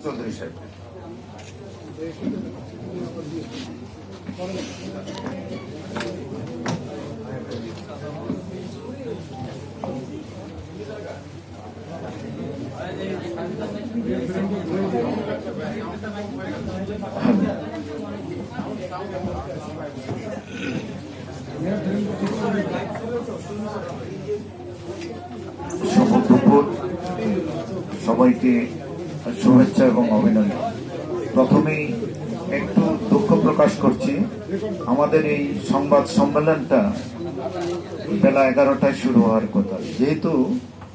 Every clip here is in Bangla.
চৌধুরী সাহেব। সবাইকে শুভেচ্ছা এবং অভিনন্দন। প্রথমেই একটু দুঃখ প্রকাশ করছি, আমাদের এই সংবাদ সম্মেলনটা বেলা 11টায় শুরু হওয়ার কথা, যেহেতু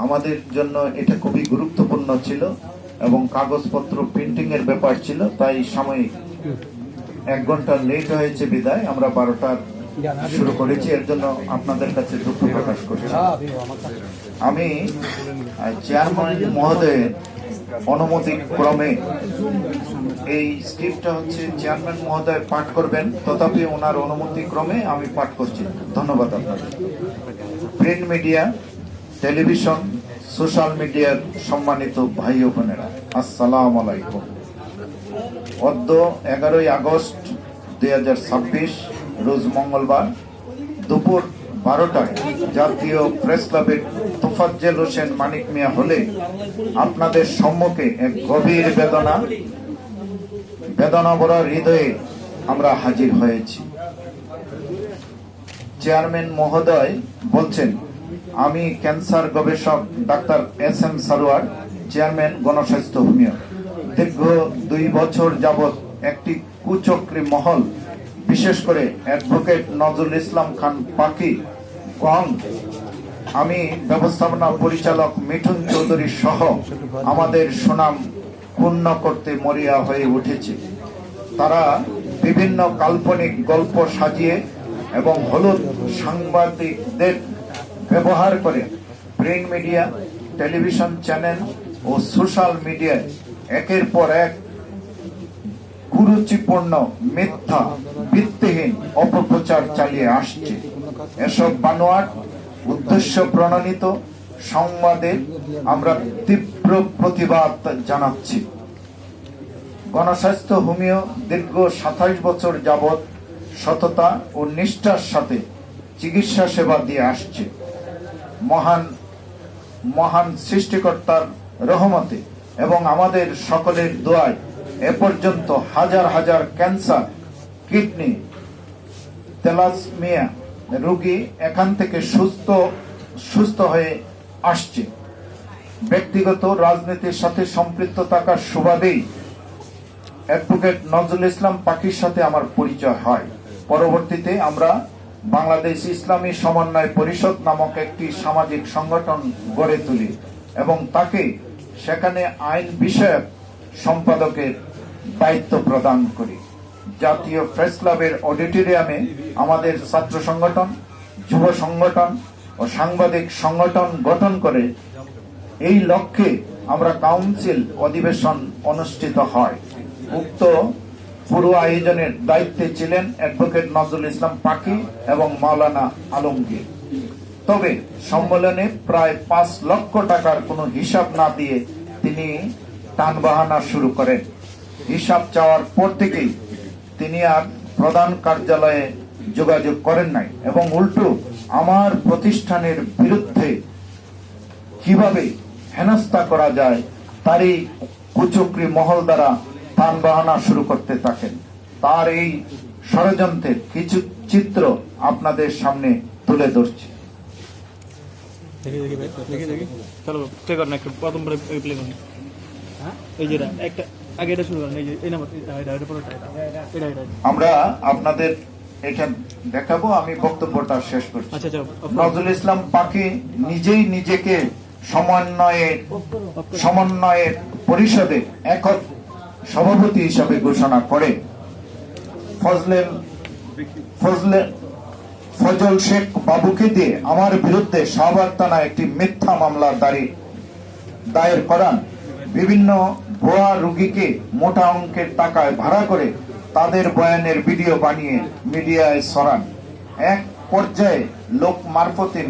আমাদের জন্য এটা খুবই গুরুত্বপূর্ণ ছিল এবং কাগজপত্র প্রিন্টিং এর ব্যাপার ছিল, তাই সাময়িক 1 ঘন্টা লেট হয়েছে বিদায় আমরা 12টার শুরু করেছি। এর জন্য আপনাদের কাছে দুঃখ প্রকাশ করছি। আমি চেয়ারম্যান মহোদয়ের অনুমতি ক্রমে এই স্ক্রিপ্টটা চেয়ারম্যান মহোদয় পাঠ করবেন, তথাপি ওনার অনুমতি ক্রমে আমি পাঠ করছি। ধন্যবাদ আপনাদের। প্রিন্ট মিডিয়া, টেলিভিশন, সোশ্যাল মিডিয়ার সম্মানিত ভাই ও বোনেরা, আসসালামু আলাইকুম। অদ্য 11ই আগস্ট 2026 রোজ মঙ্গলবার দুপুর 12টায় জাতীয় প্রেস ক্লাবের তোফাজ্জল হোসেন মানিক মিয়া হলে আপনাদের সম্মুখে এক গভীর বেদনা ভরা হৃদয়ে আমরা হাজির হয়েছি। চেয়ারম্যান মহোদয় বলছেন, আমি ক্যান্সার গবেষক ডাক্তার SM সারোয়ার, চেয়ারম্যান গণস্বাস্থ্য হোমিও। দীর্ঘ 2 বছর যাবৎ একটি কুচক্রী মহল, বিশেষ করে অ্যাডভোকেট নজরুল ইসলাম খান পাখি, আমি ব্যবস্থাপনা পরিচালক মিঠুন চৌধুরী সহ আমাদের সুনাম পূর্ণ করতে মরিয়া হয়ে উঠেছে। তারা বিভিন্ন কাল্পনিক গল্প সাজিয়ে এবং হলুদ সাংবাদিকদের ব্যবহার করে প্রিন্ট মিডিয়া, টেলিভিশন চ্যানেল ও সোশ্যাল মিডিয়ায় একের পর এক কুরুচিপূর্ণ, মিথ্যা, ভিত্তিহীন অপপ্রচার চালিয়ে আসছে। এসব বানোয়াট উদ্দেশ্য প্রণোদিত সংবাদে আমরা তীব্র প্রতিবাদ জানাচ্ছি। গণস্বাস্থ্য হোমিও দীর্ঘ 27 বছর যাবৎ সততা ও নিষ্ঠার সাথে চিকিৎসা সেবা দিয়ে আসছে। মহান সৃষ্টিকর্তার রহমতে এবং আমাদের সকলের দোয়ায় এ পর্যন্ত হাজার হাজার ক্যান্সার, কিডনি, থ্যালাসেমিয়া রোগী এখান থেকে সুস্থ হয়ে আসছে। ব্যক্তিগত রাজনীতির সাথে সম্পৃক্ত থাকার সুবাদেই অ্যাডভোকেট নজরুল ইসলাম পাখির সাথে আমার পরিচয় হয়। পরবর্তীতে আমরা বাংলাদেশ ইসলামী সমন্বয় পরিষদ নামক একটি সামাজিক সংগঠন গড়ে তুলি এবং তাকে সেখানে আইন বিষয়ক সম্পাদকের দায়িত্ব প্রদান করি। জাতীয় প্রেস ক্লাবের অডিটোরিয়ামে আমাদের ছাত্র সংগঠন, যুব সংগঠন ও সাংবাদিক সংগঠন গঠন করে এই লক্ষ্যে আমরা কাউন্সিল অধিবেশন অনুষ্ঠিত হয়। উক্ত পুরো আয়োজনের দায়িত্বে ছিলেন অ্যাডভোকেট নজরুল ইসলাম পাখি এবং মাওলানা আলমগীর। তবে সম্মেলনে প্রায় 5 লক্ষ টাকার কোনো হিসাব না দিয়ে তিনি টানবাহানা শুরু করেন। হিসাব চাওয়ার পর থেকেই তিনি আর প্রধান কার্যালয়ে যোগাযোগ করেন নাই এবং উল্টো আমার প্রতিষ্ঠানের বিরুদ্ধে কিভাবে হেনস্থা করা যায় তারই কুচক্রী মহল দ্বারা টানবাহানা শুরু করতে থাকেন। তার এই ষড়যন্ত্রের কিছু চিত্র আপনাদের সামনে তুলে ধরছি। আমরা আপনাদের এটা দেখাবো, আমি বক্তব্যটা শেষ করছি। নজরুল ইসলাম পাখি নিজেই নিজেকে সমন্বয়ের পরিষদে একক সভাপতি হিসাবে ঘোষণা করে। ফজল শেখ বাবুকে দিয়ে আমার বিরুদ্ধে শাহবাগ থানায় একটি মিথ্যা মামলা দায়ের করান। বিভিন্ন ভুয়া রোগীকে মোটা অঙ্কের টাকায় ভাড়া করে তাদের বয়ানের ভিডিও বানিয়ে মিডিয়ায় ছড়ান। এক পর্যায়ে লোক মারফতে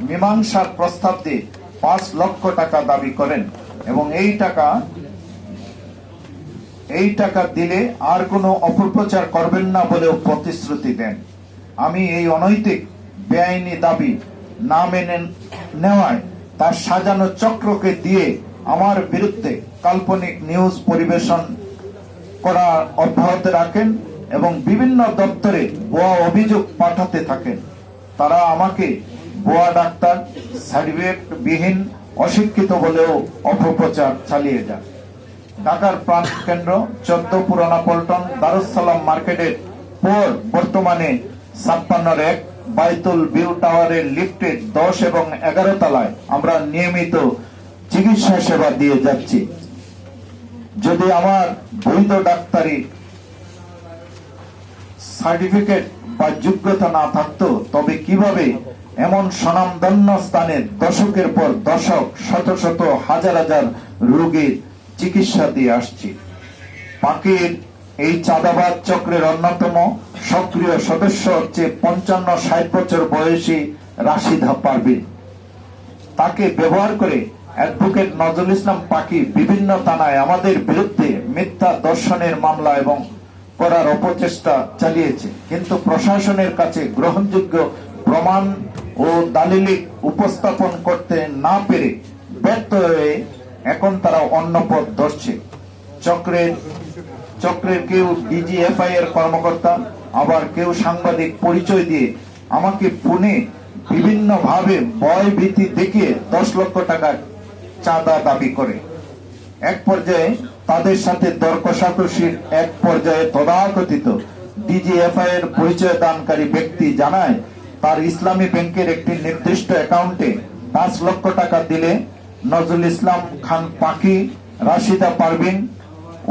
মীমাংসার প্রস্তাব দিয়ে 5 লক্ষ টাকা দাবি করেন এবং এই টাকা এই টাকা দিলে আর কোনো অপপ্রচার করবেন না বলেও প্রতিশ্রুতি দেন। আমি এই অনৈতিক বেআইনি দাবি না মেনে নেওয়ায় তার সাজানো চক্রকে দিয়ে আমার বিরুদ্ধে কাল্পনিক নিউজ পরিবেশন করা অব্যাহত রাখেন এবং বিভিন্ন দপ্তরে ভুয়া অভিযোগ পাঠাতে থাকেন। তারা আমাকে ভুয়া ডাক্তার, সার্টিফিকেট বিহীন, অশিক্ষিত বলেও অপপ্রচার চালিয়ে যান। ঢাকার প্রাণ কেন্দ্র 14 পুরানা পল্টন দারুসালাম মার্কেটের পর বর্তমানে 56 বাইতুল ভিউ টাওয়ারের লিফটের 10 এবং 11 তলায় আমরা নিয়মিত চিকিৎসা সেবা দিয়ে যাচ্ছি। যদি আমার বৈধ ডাক্তারি সার্টিফিকেট বা যোগ্যতা না থাকতো তবে কিভাবে এমন স্বনামধন্য স্থানে দশকের পর দশক, শত শত, হাজার হাজার রোগীর চিকিৎসা দিয়ে আসছি। পাখির এই চাঁদাবাজ চক্রের অন্যতম সক্রিয় সদস্য হচ্ছে 55-60 বছর বয়সী রাশিদা পারভিন। তাকে ব্যবহার করে অ্যাডভোকেট নজরুল ইসলাম পাখি বিভিন্ন থানায় আমাদের বিরুদ্ধে মিথ্যা দর্শনের মামলা এবং করার অপচেষ্টা চালিয়েছে, কিন্তু প্রশাসনের কাছে গ্রহণযোগ্য প্রমাণ ও দালিলিক উপস্থাপন করতে না পেরে ব্যর্থ হয়ে এখন তারা অন্য পথ ধরছে। চক্রের কেউ ডিজিএফআই এর কর্মকর্তা, আবার কেউ সাংবাদিক পরিচয় দিয়ে আমাকে ফোনে বিভিন্ন ভাবে ভয় ভীতি দেখিয়ে 10 লক্ষ টাকা চাঁদা দাবি করে। এক পর্যায়ে তাদের সাথে দর কষাকষির এক পর্যায়ে তথাকথিত ডিজিএফআই এর পরিচয় দানকারী ব্যক্তি জানায় তার ইসলামী ব্যাংকের একটি নির্দিষ্ট অ্যাকাউন্টে 5 লক্ষ টাকা দিলে নজরুল ইসলাম খান পাখি, রাশিদা পারভিন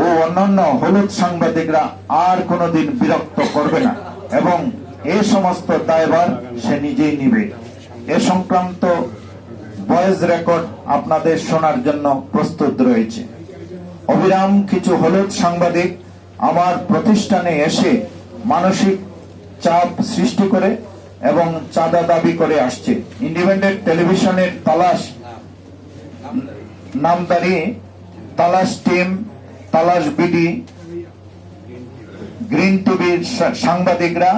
ও অন্যান্য হলুদ সাংবাদিকরা আর কোনোদিন বিরক্ত করবে না এবং এই সমস্ত দায়ভার সে নিজেই নিবে। এ সংক্রান্ত ভয়েস রেকর্ড আপনাদের শোনার জন্য প্রস্তুত রয়েছে। অবিরাম কিছু হলুদ সাংবাদিক আমার প্রতিষ্ঠানে এসে মানসিক চাপ সৃষ্টি করে এবং চাঁদা দাবি করে আসছে। ইন্ডিপেন্ডেন্ট টেলিভিশনের নামদারি তালাশ টিম, তালাশ বিডি, গ্রিন টিভির সাংবাদিকরা,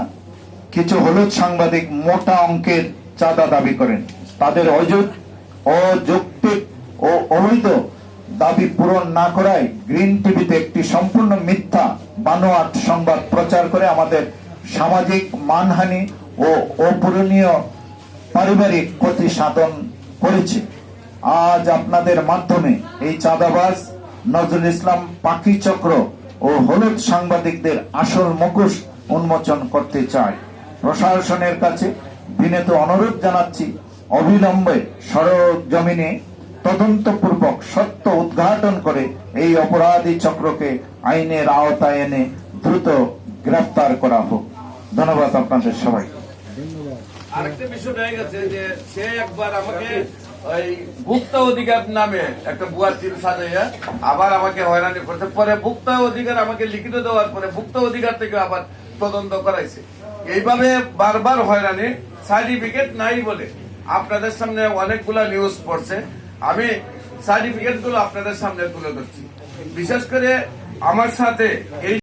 কিছু হলুদ সাংবাদিক মোটা অঙ্কের চাঁদা দাবি করেন। তাদের অযৌক্তিক ও অবৈধ দাবি পূরণ না করায় গ্রিন টিভিতে একটি সম্পূর্ণ মিথ্যা বানোয়াট সংবাদ প্রচার করে আমাদের সামাজিক মানহানি ও অপূরণীয় পারিবারিক ক্ষতি সাধন করেছে। আজ আপনাদের মাধ্যমে এই চাঁদাবাজ নজরুল ইসলাম পাখি চক্র ও হলুদ সাংবাদিকদের আসল মুখোশ উন্মোচন করতে চাই। প্রশাসনের কাছে বিনীত অনুরোধ জানাচ্ছি, অবিলম্বে সরজমিনে তদন্তপূর্বক সত্য উদ্ঘাটন করে এই অপরাধী চক্রকে আইনের আওতায় এনে দ্রুত গ্রেফতার করা হোক। ধন্যবাদ আপনাদের সবাই। আরেকটা বিষয় হয়ে গেছে যে সে একবার আমাকে ওই ভোক্তা অধিকার নামে একটা বুয়ার চিল সাজাইয়া আবার আমাকে হয়রানি করতে, পরে ভোক্তা অধিকার আমাকে লিখিত দেওয়ার পরে ভোক্তা অধিকার থেকে আবার তদন্ত করাইছে। এইভাবে বারবার হয়রানি, সার্টিফিকেট নাই বলে আপনাদের সামনে অনেকগুলা নিউজ পড়ছে। আমি সার্টিফিকেট গুলো আপনাদের সামনে তুলে ধরছি। বিশেষ করে আমার সাথে এই